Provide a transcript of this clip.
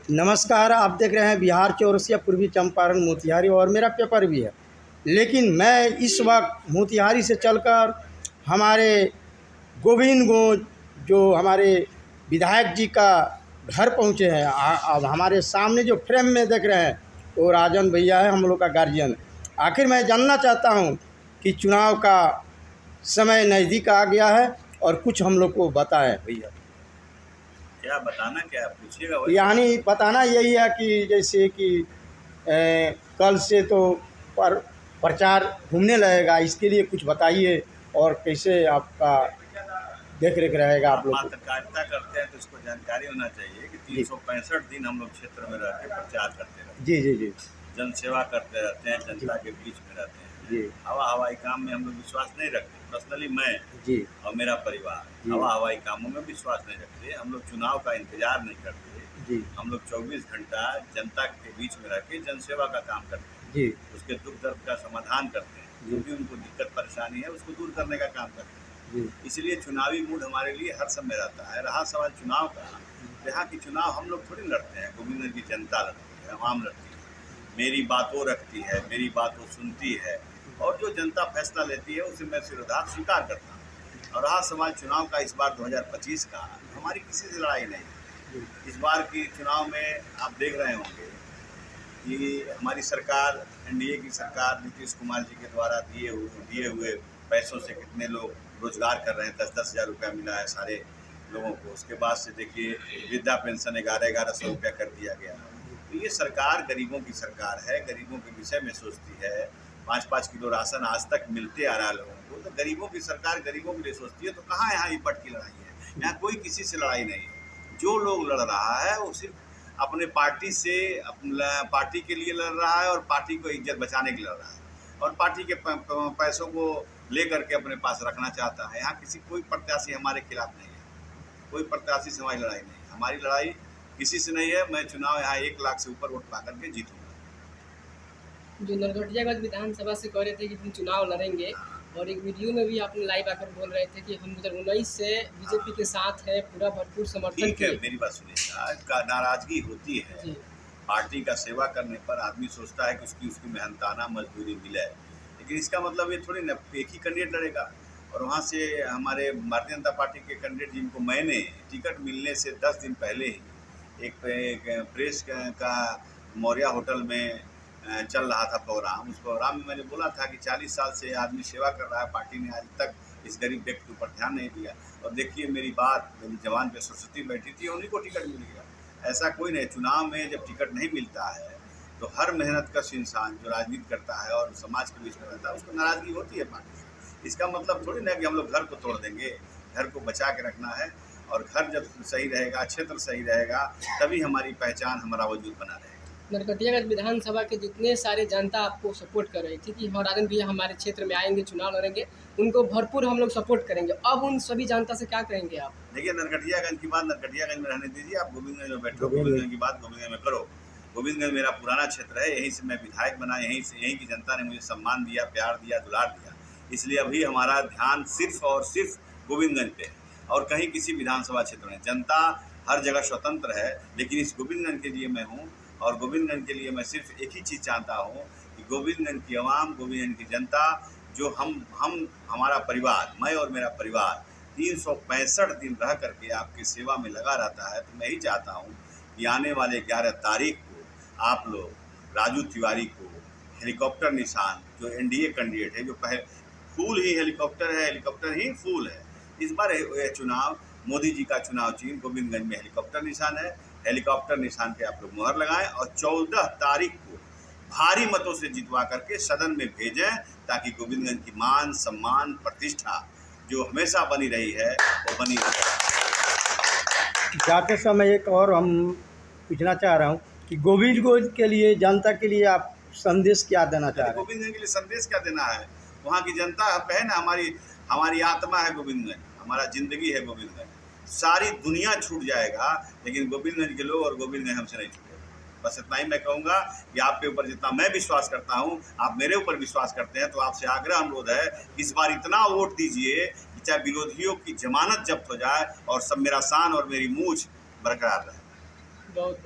नमस्कार, आप देख रहे हैं बिहार चौरसिया पूर्वी चंपारण मोतिहारी और मेरा पेपर भी है। लेकिन मैं इस वक्त मोतिहारी से चलकर हमारे गोविंदगंज जो हमारे विधायक जी का घर पहुँचे हैं। अब हमारे सामने जो फ्रेम में देख रहे हैं वो राजन भैया है, हम लोग का गार्जियन। आखिर मैं जानना चाहता हूँ कि चुनाव का समय नज़दीक आ गया है और कुछ हम लोग को बताएं भैया। क्या बताना, क्या पूछिएगा? यानी बताना यही है कि जैसे कि कल से तो प्रचार घूमने लगेगा, इसके लिए कुछ बताइए और कैसे आपका देख रेख रहेगा आप लोग। पत्रकारिता करते हैं तो इसको जानकारी होना चाहिए कि 365 दिन हम लोग क्षेत्र में रह के प्रचार करते रहते हैं। जी जी जी। जन सेवा करते रहते हैं, जनता के बीच में रहते हैं जी। हवाई काम में हम लोग विश्वास नहीं रखते। पर्सनली मैं जी और मेरा परिवार हवाई कामों में विश्वास नहीं रखते। हम लोग चुनाव का इंतजार नहीं करते जी। हम लोग 24 घंटा जनता के बीच में रह के जन सेवा का काम करते हैं जी। उसके दुख दर्द का समाधान करते हैं। जो भी उनको दिक्कत परेशानी है उसको दूर करने का काम करते हैं। इसलिए चुनावी मूड हमारे लिए हर समय रहता है। रहा सवाल चुनाव का, यहाँ की चुनाव हम लोग थोड़ी लड़ते हैं, गोविंदगंज की जनता लड़ती है, आवाम लड़ती है। मेरी बात वो रखती है, मेरी बात वो सुनती है और जो जनता फैसला लेती है उसे मैं सिरोधार स्वीकार करता हूँ। और रहा सवाल चुनाव का, इस बार 2025 का, हमारी किसी से लड़ाई नहीं है। इस बार की चुनाव में आप देख रहे होंगे कि हमारी सरकार, एनडीए की सरकार, नीतीश कुमार जी के द्वारा दिए हुए पैसों से कितने लोग रोजगार कर रहे हैं। 10-10 हज़ार रुपया मिला है सारे लोगों को। उसके बाद से देखिए वृद्धा पेंशन 1100 रुपया कर दिया गया। तो ये सरकार गरीबों की सरकार है, गरीबों के विषय में सोचती है। 5-5 किलो राशन आज तक मिलते आ रहा है लोगों को। तो गरीबों की सरकार गरीबों के लिए सोचती है। तो कहाँ यहाँ इपट की लड़ाई है? यहाँ कोई किसी से लड़ाई नहीं है। जो लोग लड़ रहा है वो सिर्फ अपने पार्टी से, पार्टी के लिए लड़ रहा है और पार्टी को इज्जत बचाने के लिए लड़ रहा है और पार्टी के पैसों को लेकर के अपने पास रखना चाहता है। यहाँ कोई प्रत्याशी हमारे खिलाफ नहीं है, कोई प्रत्याशी से हमारी लड़ाई नहीं है। हमारी लड़ाई किसी से नहीं है। मैं चुनाव यहाँ 1 लाख से ऊपर वोट पा करके जीतूंगा। जो नरकटियागंज विधानसभा से कह रहे थे कि हम चुनाव लड़ेंगे और एक वीडियो में भी आपने लाइव आकर बोल रहे थे कि हम 2019 से बीजेपी के साथ है, पूरा भरपूर समर्थन। ठीक है, मेरी बात सुनिए। नाराजगी होती है, पार्टी का सेवा करने पर आदमी सोचता है कि उसकी मेहनताना मजदूरी मिले, लेकिन इसका मतलब ये थोड़ी ना एक ही कैंडिडेट लड़ेगा। और वहाँ से हमारे भारतीय जनता पार्टी के कैंडिडेट जिनको मैंने टिकट मिलने से 10 दिन पहले ही एक प्रेस का मौर्या होटल में चल रहा था प्रोग्राम, उस प्रोग्राम में मैंने बोला था कि 40 साल से आदमी सेवा कर रहा है, पार्टी ने आज तक इस गरीब व्यक्ति के ऊपर ध्यान नहीं दिया। और देखिए मेरी बात, मेरी जवान पे सरस्वती बैठी थी, उन्हीं को टिकट मिल गया। ऐसा कोई नहीं। चुनाव में जब टिकट नहीं मिलता है तो हर मेहनतकश इंसान जो राजनीति करता है और समाज के बीच में रहता है उसको नाराज़गी होती है पार्टी से। इसका मतलब थोड़ी ना कि हम लोग घर को तोड़ देंगे। घर को बचा के रखना है और घर जब सही रहेगा, क्षेत्र सही रहेगा, तभी हमारी पहचान, हमारा वजूद बना रहेगा। नरकटियागंज विधानसभा के जितने सारे जनता आपको सपोर्ट कर रही थी कि राजन भैया हमारे क्षेत्र में आएंगे, चुनाव लड़ेंगे, उनको भरपूर हम लोग सपोर्ट करेंगे, अब उन सभी जनता से क्या करेंगे आप? देखिए, नरकटियागंज की बात नरकटियागंज में रहने दीजिए। आप गोविंदगंज में बैठो, गोविंदगंज की बात गोविंदगंज में करो। गोविंदगंज मेरा पुराना क्षेत्र है, यहीं से मैं विधायक बना, यहीं की जनता ने मुझे सम्मान दिया, प्यार दिया, दुलार दिया। इसलिए अभी हमारा ध्यान सिर्फ और सिर्फ गोविंदगंज पे है और कहीं किसी विधानसभा क्षेत्र में। जनता हर जगह स्वतंत्र है, लेकिन इस गोविंदगंज के लिए मैं हूँ और गोविंदगंज के लिए मैं सिर्फ एक ही चीज़ चाहता हूँ कि गोविंदगंज की आवाम, गोविंदगंज की जनता, जो हमारा परिवार, मैं और मेरा परिवार 365 दिन रह करके आपकी सेवा में लगा रहता है। तो मैं ही चाहता हूँ कि आने वाले 11 तारीख को आप लोग राजू तिवारी को हेलीकॉप्टर निशान, जो एनडीए कैंडिडेट है, जो फूल ही हेलीकॉप्टर है, हेलीकॉप्टर ही फूल है। इस बार यह चुनाव मोदी जी का चुनाव चिन्ह गोविंदगंज में हेलीकॉप्टर निशान है। हेलीकॉप्टर निशान पे आप लोग मुहर लगाएं और 14 तारीख को भारी मतों से जितवा करके सदन में भेजें, ताकि गोविंदगंज की मान, सम्मान, प्रतिष्ठा जो हमेशा बनी रही है वो बनी रहे। जाते समय एक और हम पूछना चाह रहा हूँ कि गोविंदगंज के लिए, जनता के लिए आप संदेश क्या देना चाह रहे हैं? गोविंदगंज के लिए संदेश क्या देना है? वहाँ की जनता है ना, हमारी आत्मा है गोविंदगंज, हमारा जिंदगी है गोविंदगंज। सारी दुनिया छूट जाएगा लेकिन गोविंदगंज के लोग और गोविंदगंज हमसे नहीं छूटेगा। बस इतना ही मैं कहूँगा कि आपके ऊपर जितना मैं विश्वास करता हूँ, आप मेरे ऊपर विश्वास करते हैं, तो आपसे आग्रह अनुरोध है कि इस बार इतना वोट दीजिए कि चाहे विरोधियों की जमानत जब्त हो जाए और सब मेरा शान और मेरी मूछ बरकरार रहे। बहुत